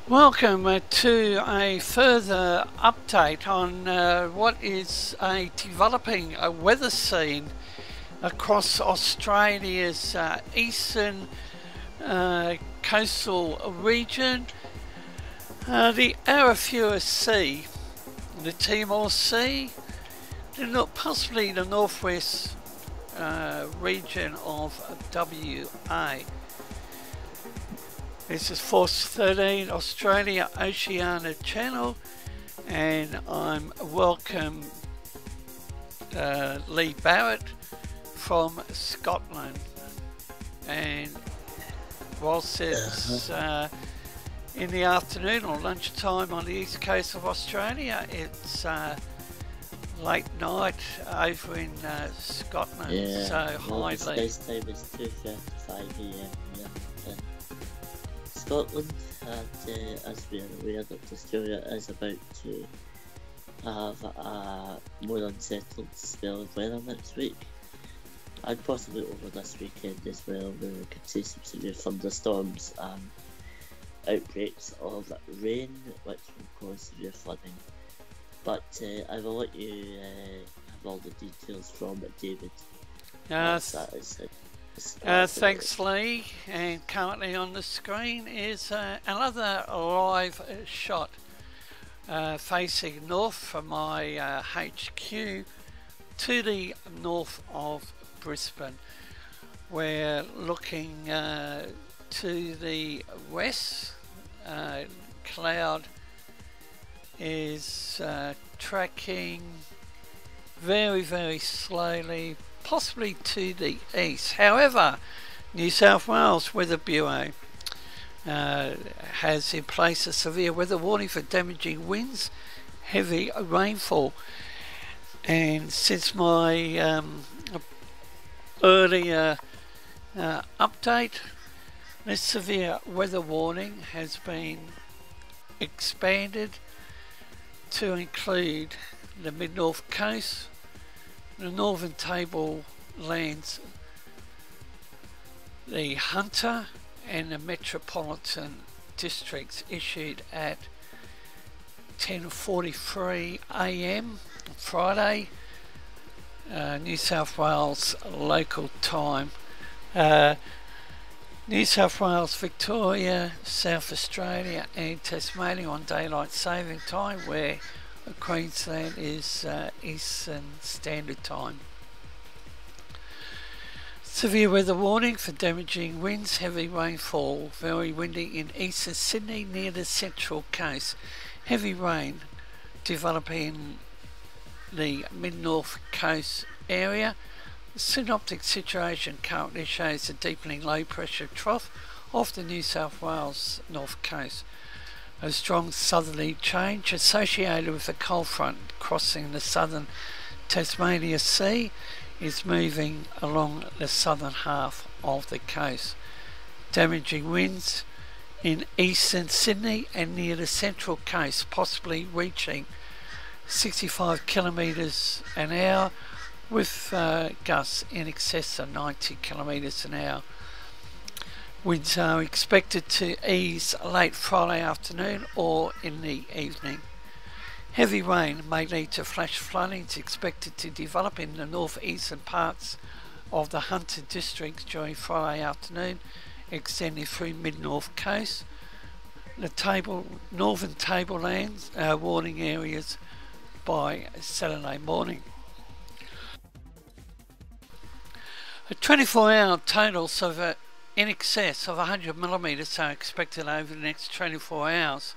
Welcome to a further update on what is a developing weather scene across Australia's eastern coastal region, the Arafura Sea, the Timor Sea, possibly the northwest region of WA. This is Force 13 Australia Oceania Channel, and I'm welcome Lee Barrett from Scotland. And whilst it's in the afternoon or lunchtime on the east coast of Australia, it's late night over in Scotland. Yeah, so well, hi the Lee. space time is 2:35 AM here in Scotland, and as we are aware that Australia is about to have a more unsettled spell of weather next week, and possibly over this weekend as well, where we could see some severe thunderstorms and outbreaks of rain, which will cause severe flooding. But I will let you have all the details from David. Thanks Lee, and currently on the screen is another live shot facing north from my HQ to the north of Brisbane. We're looking to the west. Cloud is tracking very slowly, possibly to the east. However, New South Wales Weather Bureau has in place a severe weather warning for damaging winds, heavy rainfall, and since my earlier update, this severe weather warning has been expanded to include the mid-north coast, the northern tablelands, the Hunter and the metropolitan districts, issued at 10:43 AM Friday, New South Wales local time. New South Wales, Victoria, South Australia and Tasmania on daylight saving time, where Queensland is Eastern Standard Time. Severe weather warning for damaging winds, heavy rainfall, very windy in eastern Sydney near the central coast. Heavy rain developing the mid-north coast area. The synoptic situation currently shows a deepening low pressure trough off the New South Wales north coast. A strong southerly change associated with a cold front crossing the southern Tasmania Sea is moving along the southern half of the coast. Damaging winds in eastern Sydney and near the central coast, possibly reaching 65 kilometres an hour, with gusts in excess of 90 kilometres an hour. Winds are expected to ease late Friday afternoon or in the evening. Heavy rain may lead to flash flooding. It's expected to develop in the northeastern parts of the Hunter district during Friday afternoon, extending through mid-north coast. The northern tablelands warning areas by Saturday morning. A 24-hour totals of in excess of 100 millimetres are expected over the next 24 hours.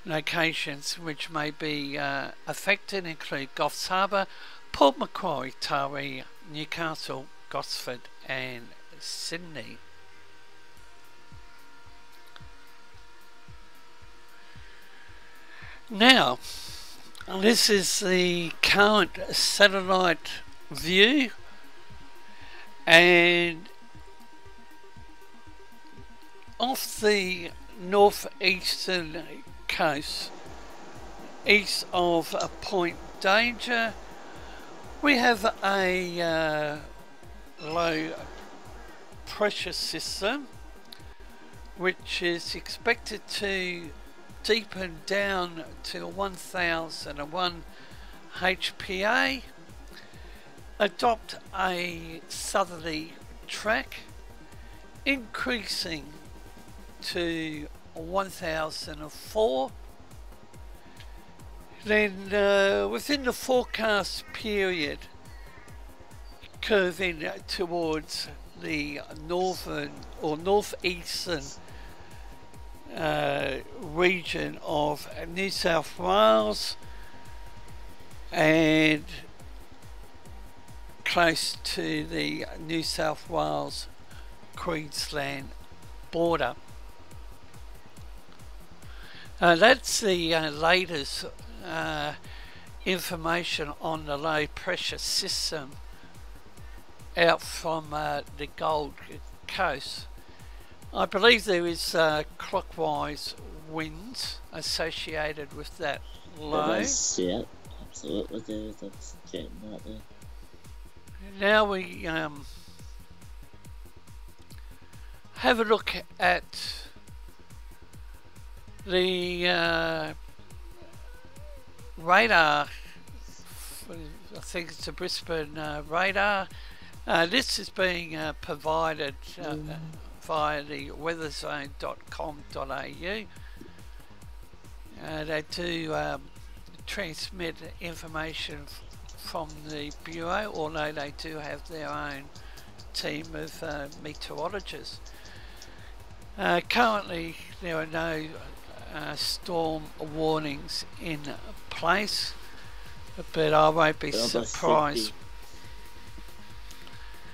Locations which may be affected include Coffs Harbour, Port Macquarie, Taree, Newcastle, Gosford and Sydney. Now, this is the current satellite view, and off the northeastern coast, east of Point Danger, we have a low pressure system which is expected to deepen down to 1001 HPA, adopt a southerly track, increasing to 1004. Then within the forecast period, curving towards the northern or northeastern region of New South Wales and close to the New South Wales Queensland border. That's the latest information on the low pressure system out from the Gold Coast. I believe there is clockwise winds associated with that low. Yeah, absolutely. That's getting that there. Now we have a look at the radar. I think it's a Brisbane radar. This is being provided via the weatherzone.com.au. They do transmit information from the Bureau, although they do have their own team of meteorologists. Currently there are no storm warnings in place, but I won't be surprised.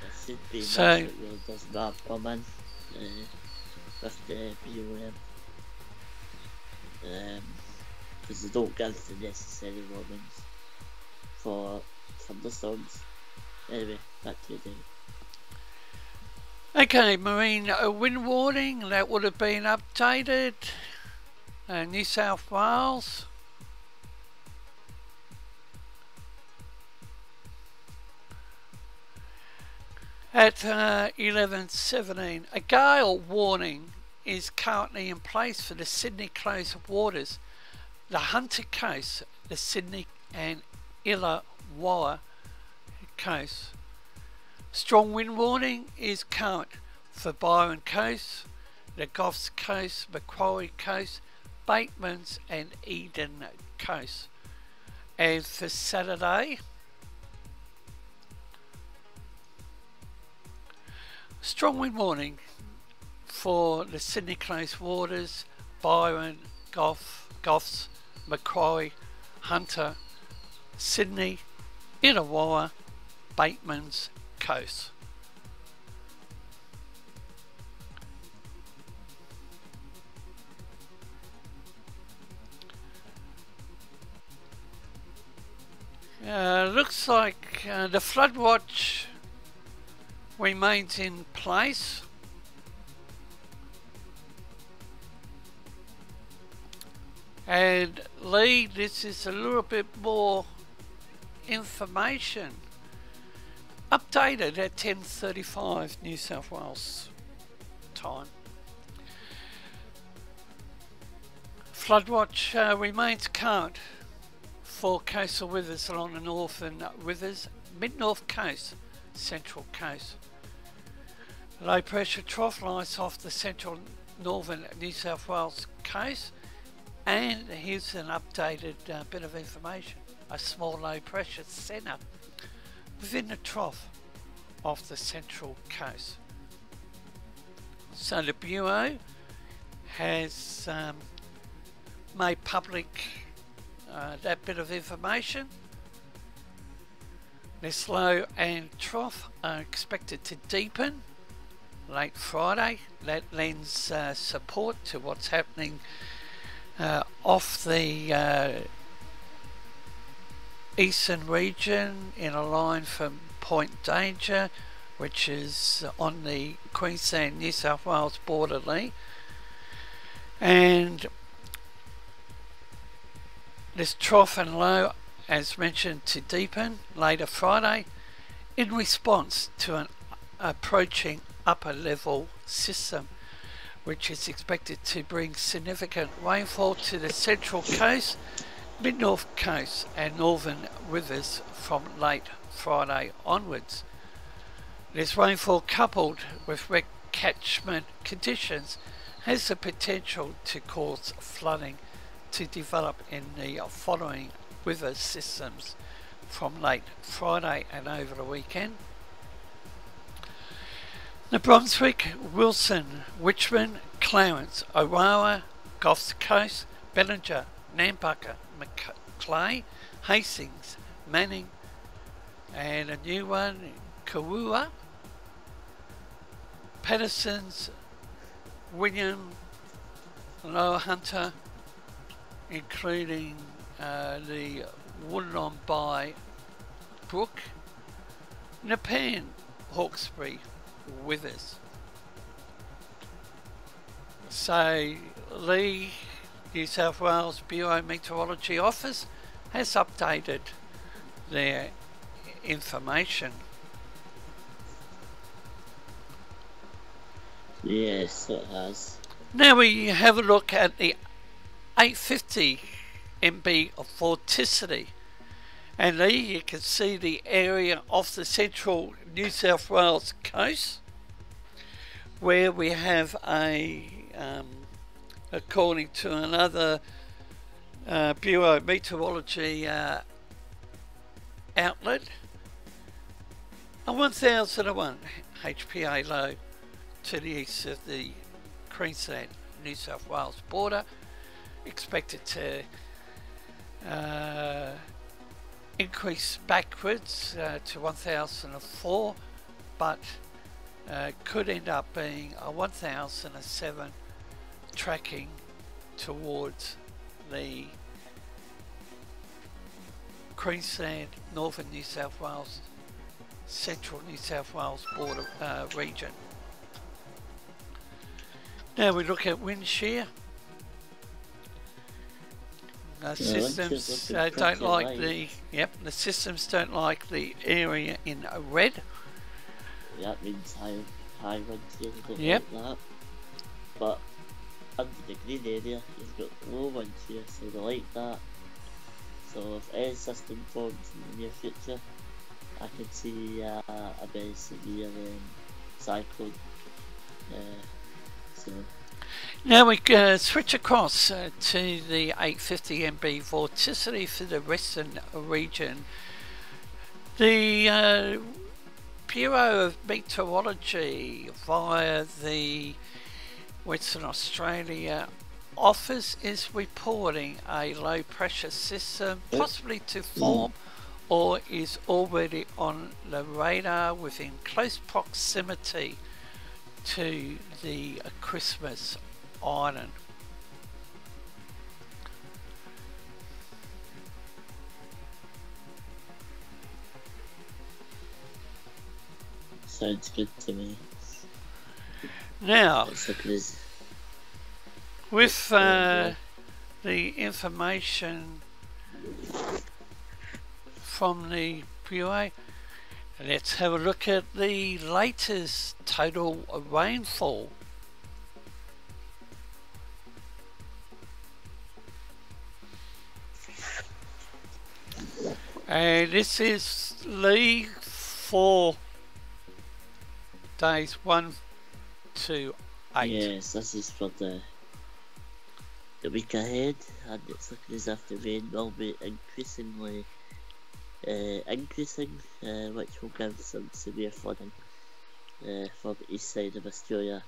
There should be So that does not come in with the BOM, because they don't give the necessary warnings for thunderstorms. Anyway, back to you, David. okay, marine wind warning that would have been updated. New South Wales. At 11:17, a gale warning is currently in place for the Sydney close waters, the Hunter Coast, the Sydney and Illawarra coast. Strong wind warning is current for Byron Coast, the Coffs Coast, Macquarie Coast, Batermans and Eden Coast. And for Saturday, strong wind warning for the Sydney close waters, Byron, Coffs, Macquarie, Hunter, Sydney, Illawarra, Batermans Coast. Looks like the flood watch remains in place. And Lee, this is a little bit more information. Updated at 10:35 New South Wales time. Flood watch remains current for coastal rivers along the northern rivers, mid-north coast, central coast. Low pressure trough lies off the central northern New South Wales coast, and here's an updated bit of information. A small low pressure centre within the trough of the central coast. So the Bureau has made public that bit of information. This low and trough are expected to deepen late Friday. That lends support to what's happening off the eastern region in a line from Point Danger, which is on the Queensland New South Wales border, Lee. And this trough and low, as mentioned, to deepen later Friday in response to an approaching upper level system, which is expected to bring significant rainfall to the central coast, mid-north coast and northern rivers from late Friday onwards. This rainfall, coupled with wet catchment conditions, has the potential to cause flooding to develop in the following river systems from late Friday and over the weekend. New Brunswick, Wilson, Richmond, Clarence, Illawarra, Goffs Coast, Bellinger, Nambucca, Macquarie, Hastings, Manning, and a new one, Kawoora, Patterson's, William, Lower Hunter, including the Woodlawn by Brook, Nepean, Hawkesbury, Withers. So Lee, New South Wales Bureau Meteorology Office has updated their information. Yes, it has. Now we have a look at the 850 MB of vorticity, and there you can see the area off the central New South Wales coast where we have a according to another Bureau of Meteorology outlet, a 1001 HPA low to the east of the Queensland New South Wales border, expected to increase backwards to 1004, but could end up being a 1007 tracking towards the Queensland, northern New South Wales, central New South Wales border region. Now we look at wind shear. Systems don't like the the systems don't like the area in red. That means high wind shear, don't Yep. like that. But under the green area, you've got low wind shear, so they like that. So if any system forms in the near future, I can see a very severe cyclone. So. Now we switch across to the 850 MB vorticity for the western region. The Bureau of Meteorology via the Western Australia office is reporting a low pressure system possibly to form or is already on the radar within close proximity to the Christmas Island. Sounds good to me. Now, With the information from the Bureau, let's have a look at the latest total rainfall. And this is Lee for days 1 to 8. Yes, this is for the week ahead, and it's looking as if the rain will be increasing, which will give some severe flooding for the east side of Australia,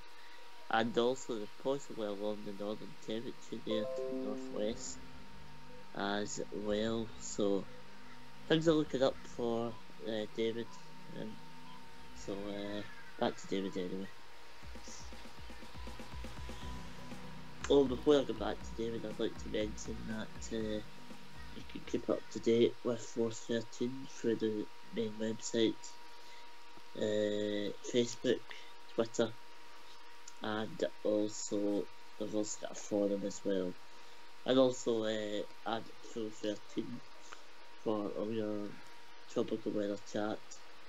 and also possibly along the northern territory there to the northwest as well. So things are looking up for David. So back to David anyway. Oh, before I go back to David, I'd like to mention that you can keep up to date with Force 13 through the main website, Facebook, Twitter, and also they've also got a forum as well. And also add through 13 for all your tropical weather chat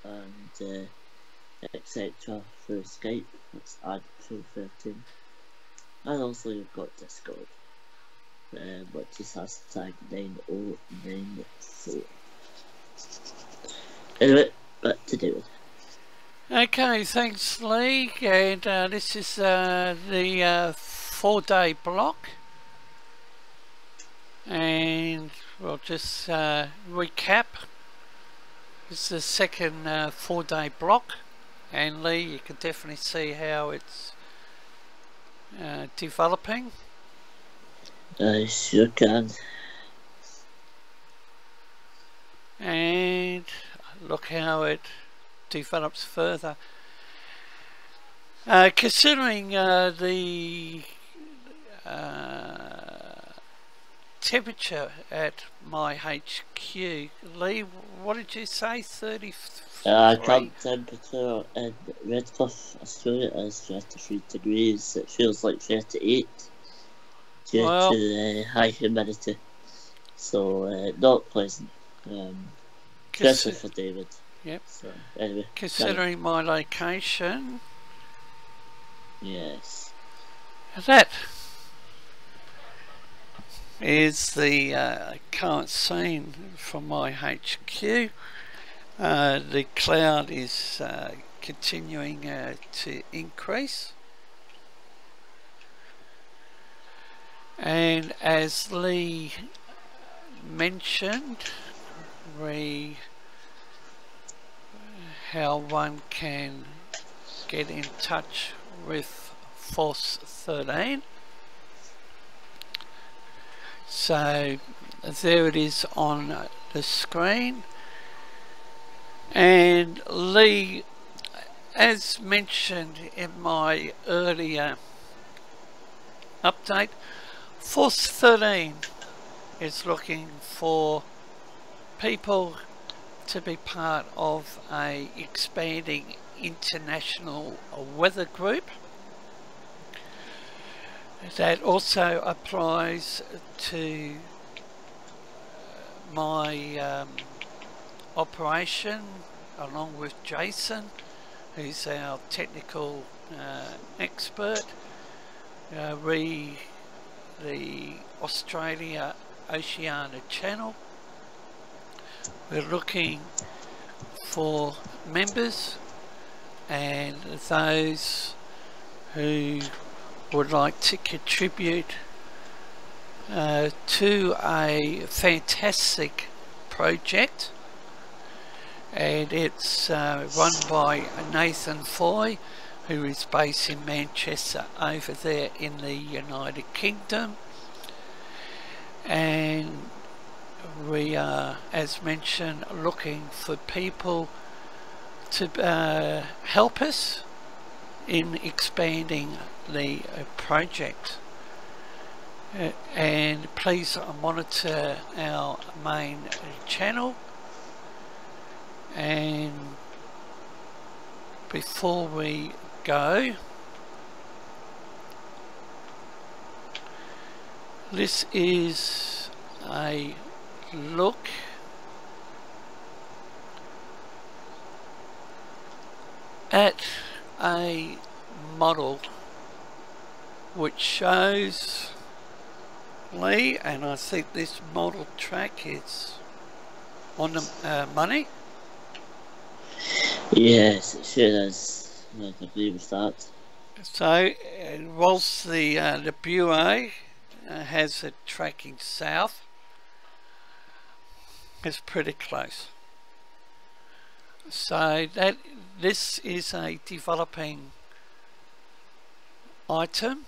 and etc. through Skype. That's add through 13. And also you've got Discord, which is hashtag 9094. Anyway, back to David. Okay, thanks Lee, and this is the 4-day block, and we'll just recap. This is the second 4-day block, and Lee, you can definitely see how it's developing. I sure can. And look how it develops further. Considering the temperature at my HQ, Lee, what did you say? 33? Current temperature in Redcliffe, Australia is 33 degrees. It feels like 38 due to the high humidity. So not pleasant. Especially for David. Yep. So anyway. Considering my location. Yes. That is the current scene from my HQ. The cloud is continuing to increase, and as Lee mentioned, how one can get in touch with Force 13. So there it is on the screen, and Lee, as mentioned in my earlier update, Force 13 is looking for people to be part of a expanding international weather group. That also applies to my operation, along with Jason, who's our technical expert. The Australia Oceania Channel. We're looking for members and those who would like to contribute to a fantastic project, and it's run by Nathan Foy, who is based in Manchester over there in the United Kingdom. And we are, as mentioned, looking for people to help us in expanding the project. And please monitor our main channel. And before we go, this is a look at a model which shows Lee, and I think this model track is on the money. Yes, it sure is. I agree with that. So, whilst the Bureau has it tracking south, it's pretty close. So this is a developing item.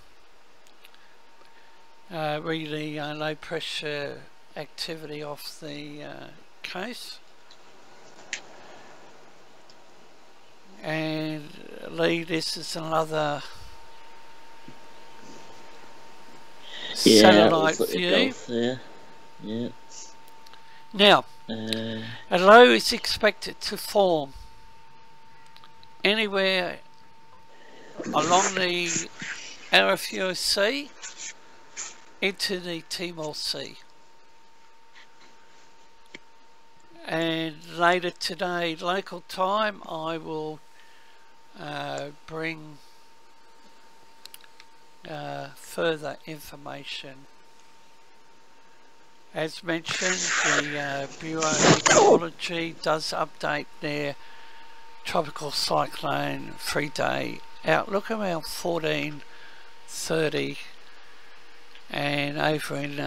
Really low pressure activity off the coast. And Lee, this is another satellite view. Yeah. Now, a low is expected to form anywhere along the Arafura Sea into the Timor Sea. And later today, local time, I will bring further information. As mentioned, the Bureau of Meteorology does update their tropical cyclone 3-day outlook around 14:30, and over in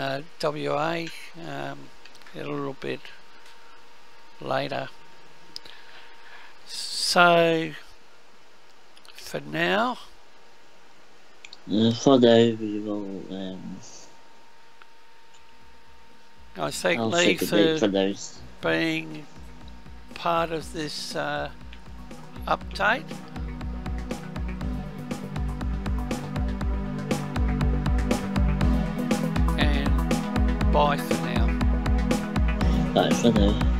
WA a little bit later. So for now we will I thank I'll Lee take a for those. being part of this update. And bye for now. Bye for now.